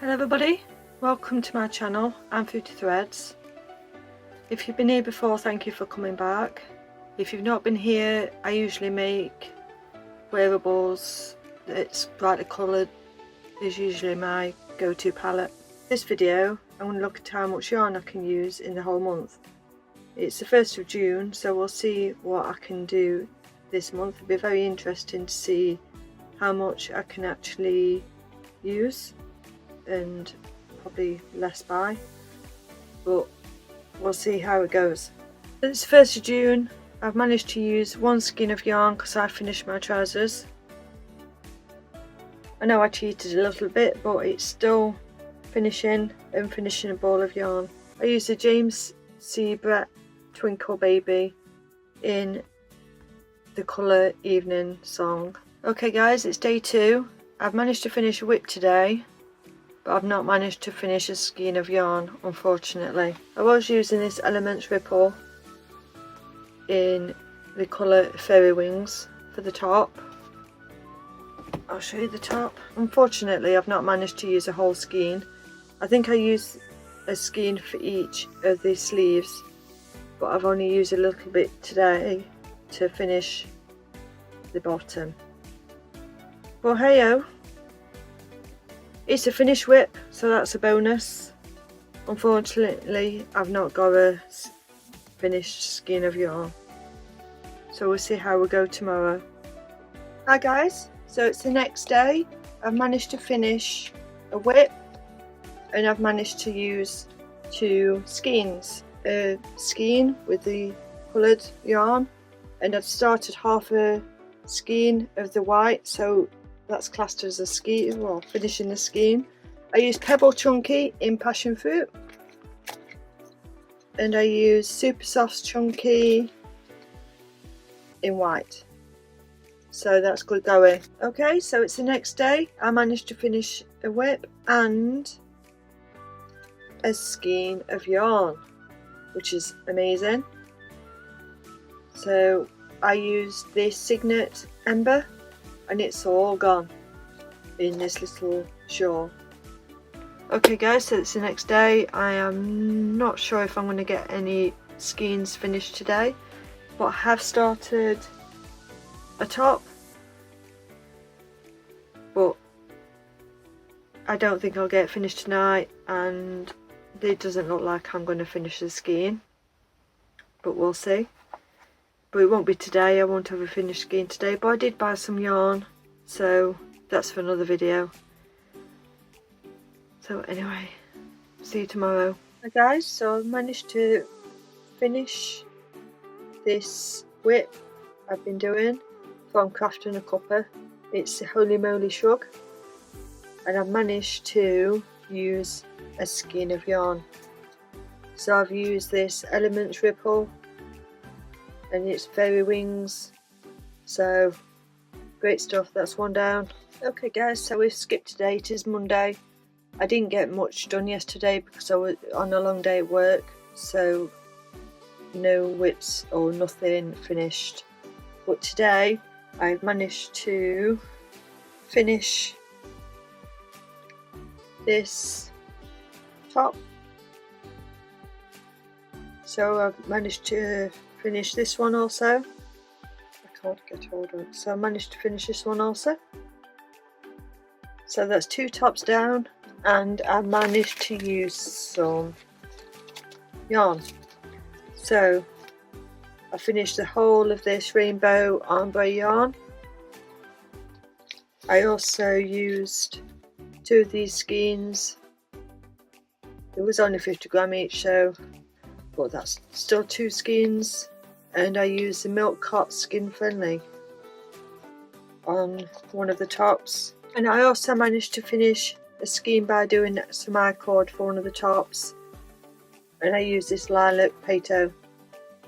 Hello everybody, welcome to my channel. I'm fruitythreads. If you've been here before, thank you for coming back. If you've not been here, I usually make wearables that's brightly coloured. Is usually my go-to palette. This video I'm going to look at how much yarn I can use in the whole month. It's the 1st of June, so we'll see what I can do this month. It'll be very interesting to see how much I can actually use and probably less buy, but we'll see how it goes. It's 1st of June. I've managed to use one skein of yarn because I finished my trousers. I know I cheated a little bit, but it's still finishing a ball of yarn. I used the James C. Brett Twinkle Baby in the colour Evening Song. Okay guys, it's day 2. I've managed to finish a whip today, but I've not managed to finish a skein of yarn, unfortunately. I was using this Elements Ripple in the colour Fairy Wings for the top. I'll show you the top. Unfortunately, I've not managed to use a whole skein. I think I used a skein for each of the sleeves, but I've only used a little bit today to finish the bottom. Well, hey-o. It's a finished whip, so that's a bonus. Unfortunately, I've not got a finished skein of yarn, so we'll see how we go tomorrow. Hi guys, so it's the next day. I've managed to finish a whip and I've managed to use 2 skeins. A skein with the coloured yarn, and I've started half a skein of the white, so that's classed as a skein, well, finishing the skein. I used Pebble Chunky in Passion Fruit, and I used Super Soft Chunky in white. So that's good going. Okay, so it's the next day. I managed to finish a whip and a skein of yarn, which is amazing. So I used this Signet Ember, and it's all gone in this little shawl. Okay guys, so it's the next day. I am not sure if I'm going to get any skeins finished today, but I have started a top, but I don't think I'll get it finished tonight, and it doesn't look like I'm going to finish the skein, but we'll see. But it won't be today. I won't have a finished skein today, but I did buy some yarn, so that's for another video. So anyway, see you tomorrow. Hi guys, so I've managed to finish this whip I've been doing from Crafting a Cuppa. It's the Holy Moly Shrug, and I've managed to use a skein of yarn. So I've used this Elements Ripple, and it's Fairy Wings, so great stuff. That's one down. Okay guys, so we've skipped today. It is Monday. I didn't get much done yesterday because I was on a long day at work, so no whips or nothing finished. But today I've managed to finish this top. So I've managed to finish this one also. I can't get hold of it, so I managed to finish this one also. So that's 2 tops down, and I managed to use some yarn. So I finished the whole of this rainbow ombre yarn. I also used 2 of these skeins. It was only 50 gram each, so, but that's still 2 skeins. And I used the Milk Cot Skin Friendly on one of the tops. And I also managed to finish a skein by doing some I-cord for one of the tops. And I used this Lilac Pato.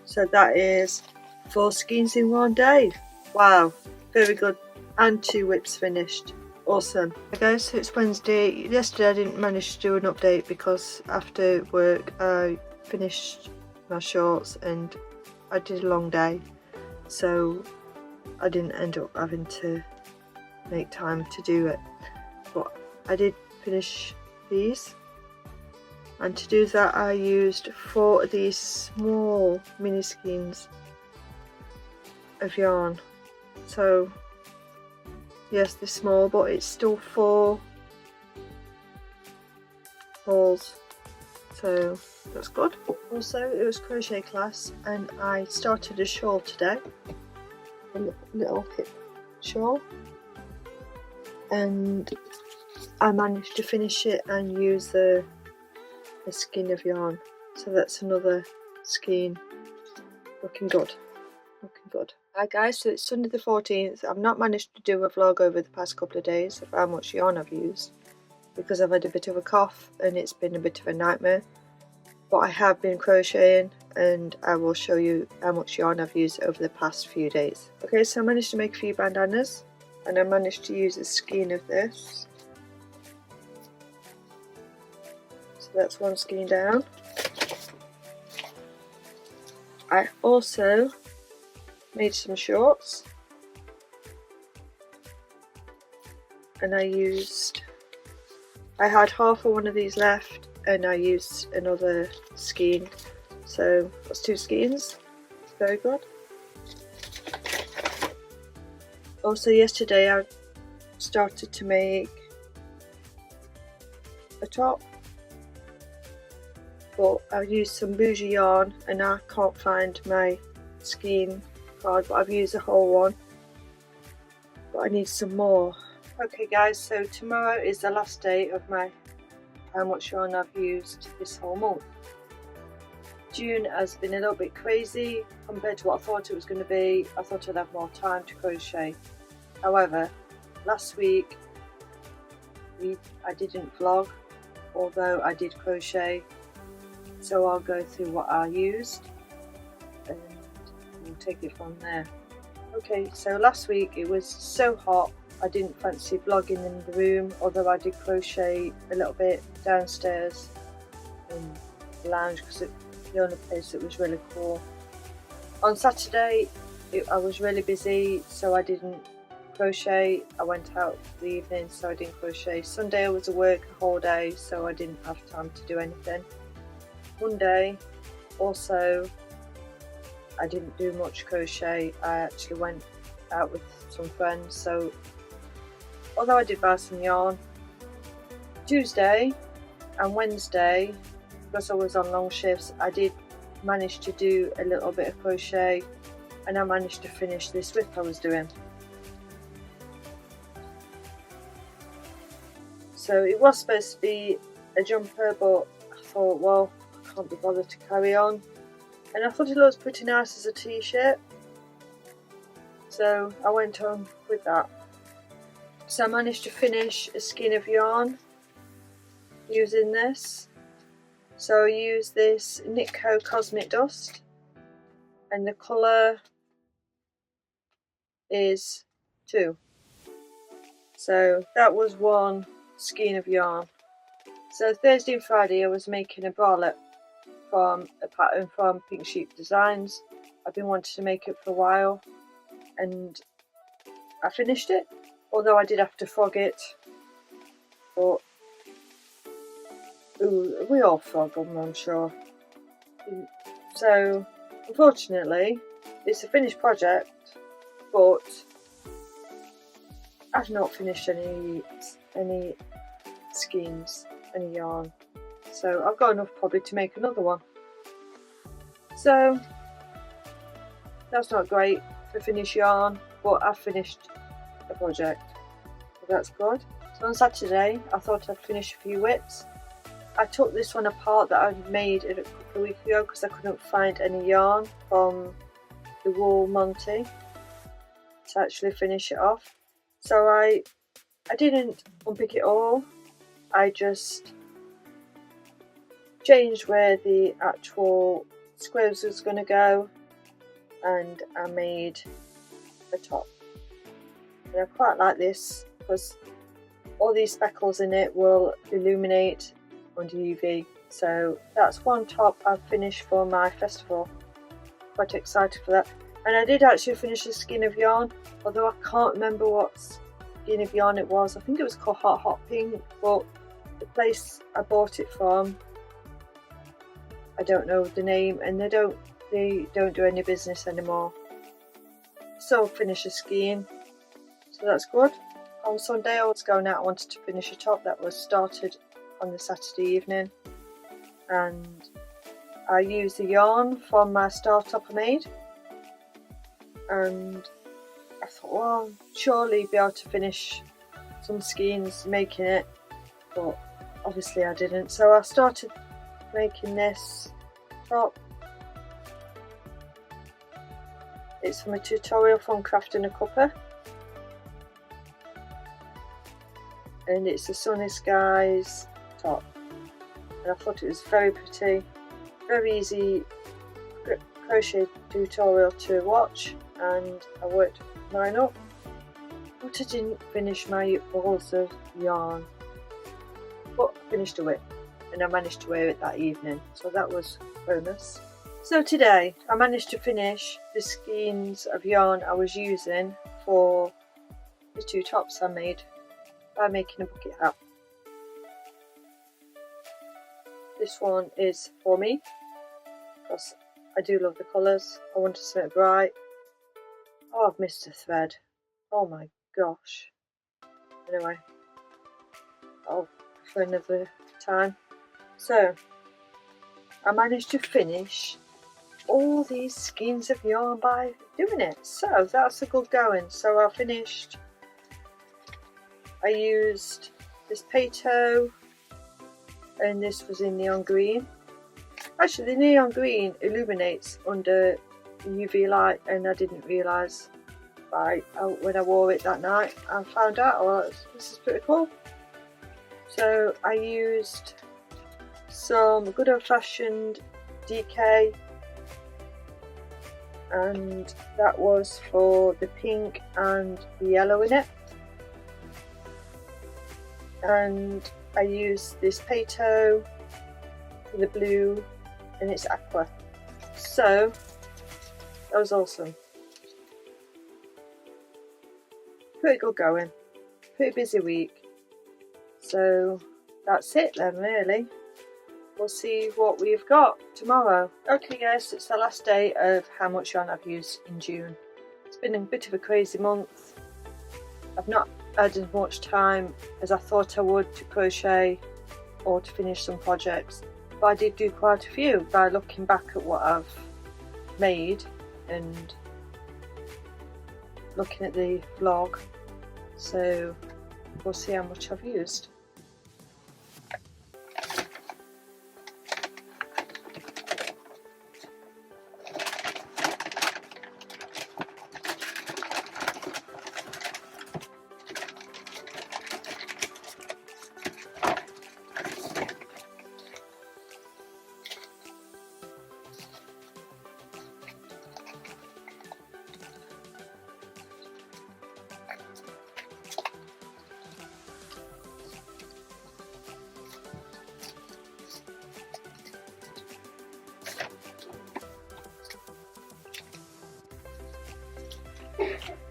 So that is 4 skeins in one day. Wow, very good. And 2 whips finished. Awesome. Okay guys, so it's Wednesday. Yesterday I didn't manage to do an update because after work I finished my shorts and I did a long day, so I didn't end up having to make time to do it. But I did finish these, and to do that I used 4 of these small mini skeins of yarn. So yes, they're small, but it's still 4 balls, so that's good. Also, it was crochet class and I started a shawl today, a little hip shawl, and I managed to finish it and use a skein of yarn. So that's another skein. Looking good. Looking good. Hi guys, so it's Sunday the 14th. I've not managed to do a vlog over the past couple of days of how much yarn I've used because I've had a bit of a cough and it's been a bit of a nightmare. But I have been crocheting and I will show you how much yarn I've used over the past few days. Okay, so I managed to make a few bandanas and I managed to use a skein of this. So that's one skein down. I also made some shorts and I had half of one of these left and I used another skein, so that's 2 skeins. Very good. Also yesterday I started to make a top, but I used some bougie yarn and I can't find my skein card, but I've used a whole one, but I need some more. Okay guys, so tomorrow is the last day of my how much yarn I've used this whole month. June has been a little bit crazy compared to what I thought it was going to be. I thought I'd have more time to crochet. However, last week I didn't vlog, although I did crochet, so I'll go through what I used and we'll take it from there. Okay, so last week it was so hot I didn't fancy vlogging in the room, although I did crochet a little bit downstairs in the lounge because it's the only place that was really cool. On Saturday I was really busy, so I didn't crochet. I went out for the evening, so I didn't crochet. Sunday I was at work a whole day, so I didn't have time to do anything. Monday also I didn't do much crochet. I actually went out with some friends, so although I did buy some yarn. Tuesday and Wednesday, because I was on long shifts, I did manage to do a little bit of crochet and I managed to finish this whip I was doing. So it was supposed to be a jumper, but I thought, well, I can't be bothered to carry on. And I thought it looked pretty nice as a t-shirt, so I went on with that. So I managed to finish a skein of yarn using this. So I used this Knitco Cosmic Dust and the colour is 2. So that was one skein of yarn. So Thursday and Friday I was making a bralette from a pattern from Pink Sheep Designs. I've been wanting to make it for a while and I finished it, although I did have to frog it, but we all frog them, I'm sure. So unfortunately it's a finished project, but I've not finished any skeins, any yarn, so I've got enough probably to make another one. So that's not great for finished yarn, but I've finished a project, so that's good. So on Saturday I thought I'd finish a few whips. I took this one apart that I'd made a couple of weeks ago because I couldn't find any yarn from the wool Monty to actually finish it off. So I didn't unpick it all, I just changed where the actual squares was going to go and I made a top. And I quite like this because all these speckles in it will illuminate under UV. So that's one top I've finished for my festival. Quite excited for that. And I did actually finish a skein of yarn, although I can't remember what skein of yarn it was. I think it was called Hot Pink, but the place I bought it from, I don't know the name, and they don't do any business anymore. So finished the skein, so that's good. On Sunday I was going out, I wanted to finish a top that was started on the Saturday evening, and I used the yarn from my star top I made, and I thought, well, surely be able to finish some skeins making it, but obviously I didn't. So I started making this top. It's from a tutorial from Crafting a Cuppa, and it's a Sunny Skies top, and I thought it was very pretty, very easy crochet tutorial to watch, and I worked mine up, but I didn't finish my balls of yarn, but I finished it, and I managed to wear it that evening, so that was bonus. So today I managed to finish the skeins of yarn I was using for the two tops I made by making a bucket hat. This one is for me because I do love the colours. I wanted something bright. Oh, I've missed a thread. Oh my gosh. Anyway, for another time. So I managed to finish all these skeins of yarn by doing it, so that's a good going. So I used this Pato, and this was in neon green. Actually, the neon green illuminates under UV light, and I didn't realise when I wore it that night. I found out, oh, this is pretty cool. So I used some good old-fashioned DK, and that was for the pink and the yellow in it, and I used this Pato for the blue, and it's aqua. So that was awesome. Pretty good going, pretty busy week. So that's it then, really. We'll see what we've got tomorrow. Okay guys, it's the last day of how much yarn I've used in June. It's been a bit of a crazy month. I've not had as much time as I thought I would to crochet or to finish some projects, but I did do quite a few by looking back at what I've made and looking at the vlog. So we'll see how much I've used.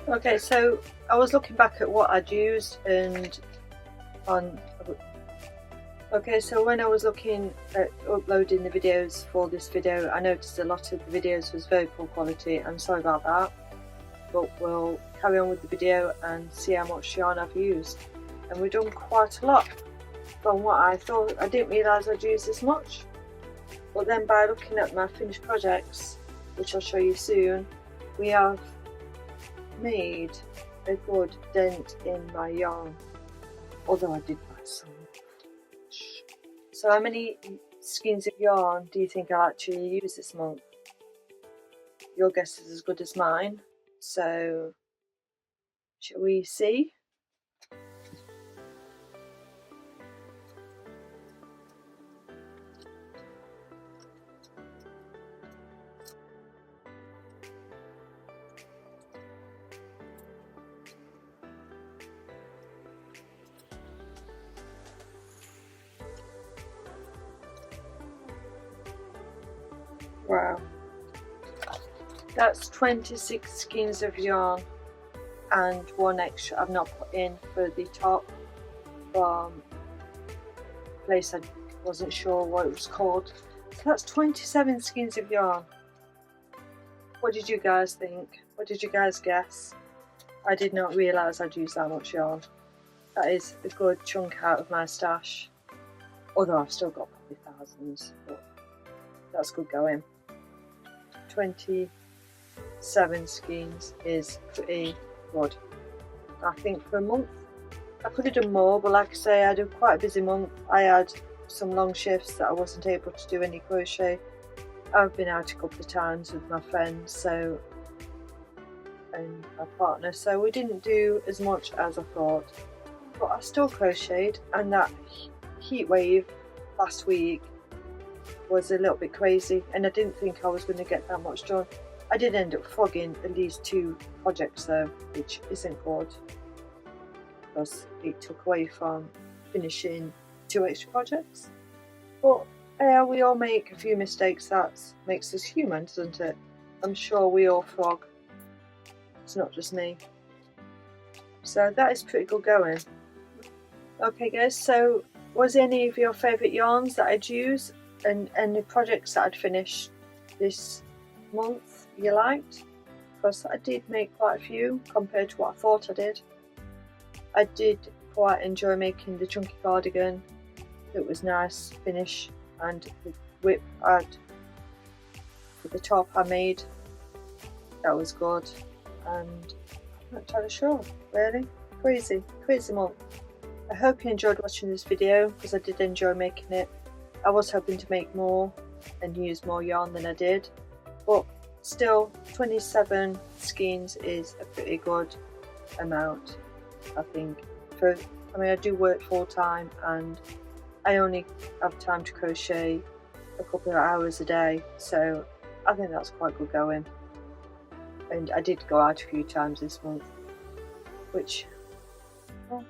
Okay, so I was looking back at what I'd used and so when I was looking at uploading the videos for this video, I noticed a lot of the videos was very poor quality. I'm sorry about that, but we'll carry on with the video and see how much yarn I've used. And we've done quite a lot from what I thought. I didn't realise I'd use this much, but then by looking at my finished projects, which I'll show you soon, we have made a good dent in my yarn, although I did buy some. So how many skeins of yarn do you think I'll actually use this month? Your guess is as good as mine, so shall we see? Wow, that's 26 skeins of yarn and one extra I've not put in for the top from place I wasn't sure what it was called. So that's 27 skeins of yarn. What did you guys think? What did you guys guess? I did not realise I'd use that much yarn. That is a good chunk out of my stash. Although I've still got probably thousands, but that's good going. 27 skeins is pretty good. I think for a month I could have done more, but like I say, I had quite a busy month. I had some long shifts that I wasn't able to do any crochet. I've been out a couple of times with my friends and my partner, so we didn't do as much as I thought, but I still crocheted. And that heat wave last week was a little bit crazy, and I didn't think I was going to get that much done. I did end up frogging at least 2 projects though, which isn't good because it took away from finishing 2 extra projects. But yeah, we all make a few mistakes. That makes us human, doesn't it? I'm sure we all frog. It's not just me. So that is pretty good going. Okay guys, so was any of your favourite yarns that I'd use and any projects that I'd finished this month you liked? Because I did make quite a few compared to what I thought I did. I did quite enjoy making the chunky cardigan. It was nice finish, and the whip for the top I made, that was good. And I'm not entirely sure, really. Crazy month. I hope you enjoyed watching this video because I did enjoy making it. I was hoping to make more and use more yarn than I did, but still 27 skeins is a pretty good amount, I think. I do work full time and I only have time to crochet a couple of hours a day, so I think that's quite good going. And I did go out a few times this month, which, well,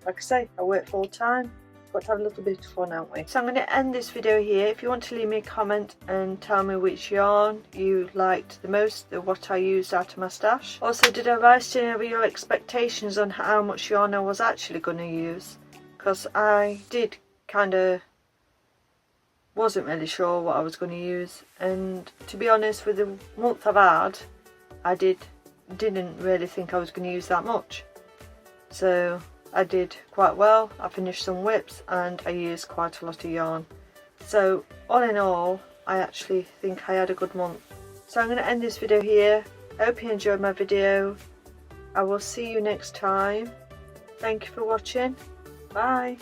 like I say, I work full time. Got to have a little bit of fun, haven't we? So I'm going to end this video here. If you want to leave me a comment and tell me which yarn you liked the most, what I used out of my stash. Also, did I rise to any of your expectations on how much yarn I was actually going to use? Because I did kind of wasn't really sure what I was going to use, and to be honest, with the month I've had, I didn't really think I was going to use that much. So I did quite well. I finished some whips and I used quite a lot of yarn. So all in all, I actually think I had a good month. So I'm going to end this video here. I hope you enjoyed my video. I will see you next time. Thank you for watching. Bye.